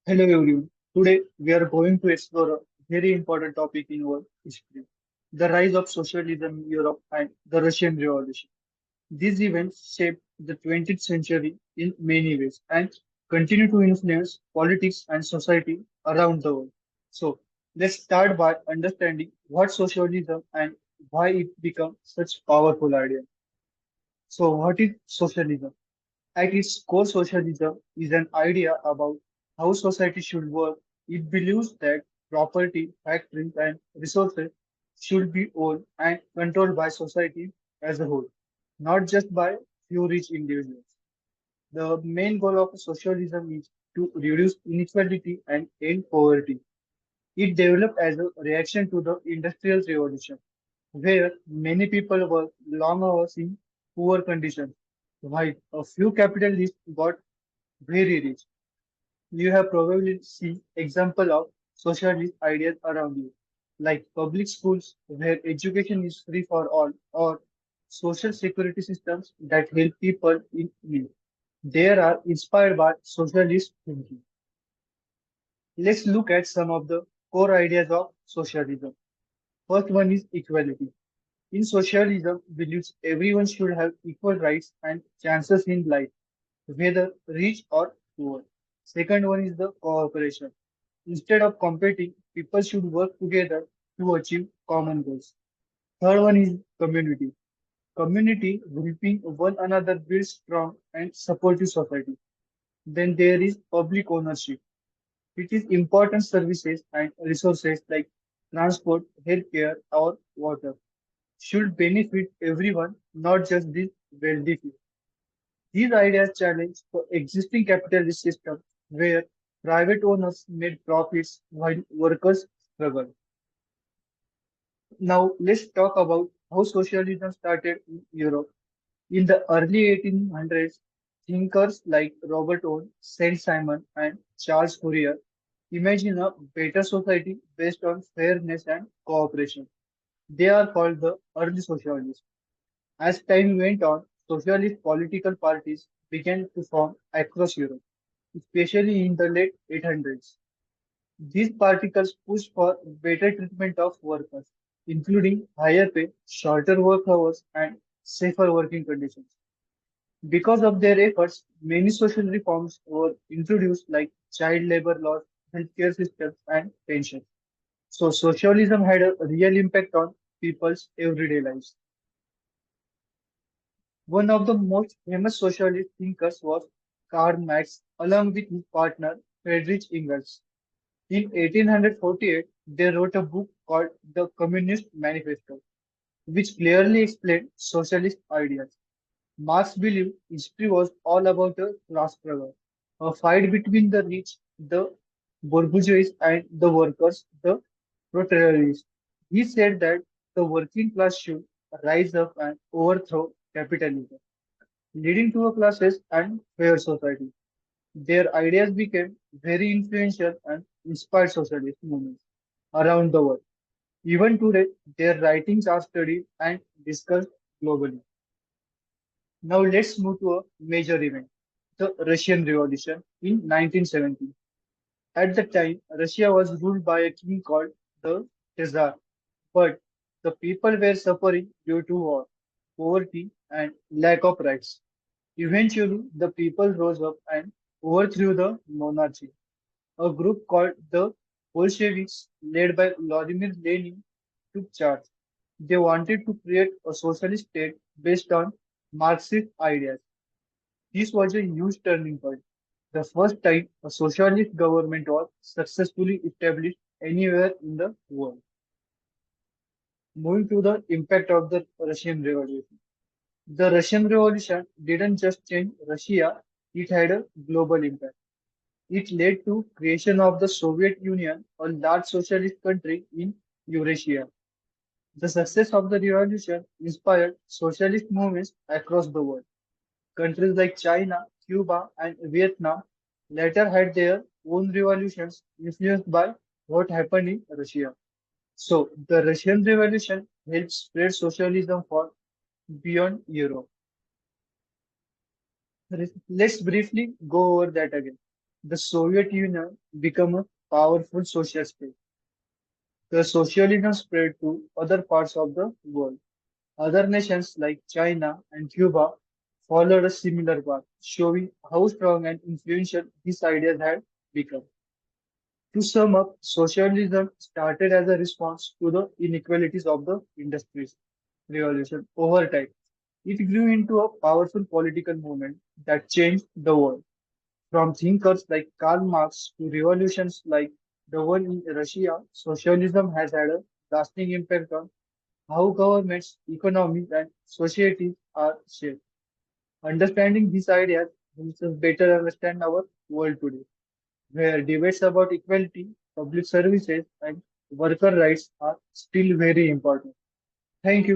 Hello everyone. Today we are going to explore a very important topic in our history, the rise of socialism in Europe and the Russian Revolution. These events shaped the 20th century in many ways and continue to influence politics and society around the world. So let's start by understanding what socialism and why it became such powerful idea. So what is socialism? At its core, socialism is an idea about how society should work. It believes that property, factories, and resources should be owned and controlled by society as a whole, not just by few rich individuals. The main goal of socialism is to reduce inequality and end poverty. It developed as a reaction to the Industrial Revolution, where many people worked long hours in poor conditions, while a few capitalists got very rich. You have probably seen example of socialist ideas around you, like public schools where education is free for all, or social security systems that help people in need. They are inspired by socialist thinking. Let's look at some of the core ideas of socialism. First one is equality. In socialism, believes everyone should have equal rights and chances in life, whether rich or poor. Second one is the cooperation. Instead of competing, people should work together to achieve common goals. Third one is community. Community helping one another builds strong and supportive society. Then there is public ownership. It is important services and resources like transport, healthcare, or water should benefit everyone, not just the wealthy few. These ideas challenge the existing capitalist system where private owners made profits while workers struggled. Now, let's talk about how socialism started in Europe. In the early 1800s, thinkers like Robert Owen, Saint-Simon, and Charles Fourier imagined a better society based on fairness and cooperation. They are called the early socialists. As time went on, socialist political parties began to form across Europe, especially in the late 800s. These particles pushed for better treatment of workers, including higher pay, shorter work hours, and safer working conditions. Because of their efforts, many social reforms were introduced like child labor laws, healthcare systems, and pensions. So socialism had a real impact on people's everyday lives. One of the most famous socialist thinkers was Karl Marx, along with his partner Friedrich Engels. In 1848, they wrote a book called The Communist Manifesto, which clearly explained socialist ideas. Marx believed history was all about a class struggle, a fight between the rich, the bourgeois, and the workers, the proletariat. He said that the working class should rise up and overthrow capitalism, leading to a classes and fair society. Their ideas became very influential and inspired socialist movements around the world. Even today, their writings are studied and discussed globally. Now let's move to a major event, the Russian Revolution in 1917. At the time, Russia was ruled by a king called the Tsar, but the people were suffering due to war, poverty, and lack of rights. Eventually, the people rose up and overthrew the monarchy. A group called the Bolsheviks, led by Vladimir Lenin, took charge. They wanted to create a socialist state based on Marxist ideas. This was a huge turning point. The first time a socialist government was successfully established anywhere in the world. Moving to the impact of the Russian Revolution. The Russian Revolution didn't just change Russia, it had a global impact. It led to creation of the Soviet Union, a large socialist country in Eurasia. The success of the revolution inspired socialist movements across the world. Countries like China, Cuba, and Vietnam later had their own revolutions influenced by what happened in Russia. So, the Russian Revolution helped spread socialism for beyond Europe. Let's briefly go over that again. the Soviet Union became a powerful social state. The socialism spread to other parts of the world. Other nations like China and Cuba followed a similar path, showing how strong and influential these ideas had become. To sum up, socialism started as a response to the inequalities of the industries revolution over time. It grew into a powerful political movement that changed the world. From thinkers like Karl Marx to revolutions like the one in Russia, socialism has had a lasting impact on how governments, economies, and societies are shaped. Understanding these ideas helps us better understand our world today, where debates about equality, public services, and worker rights are still very important. Thank you.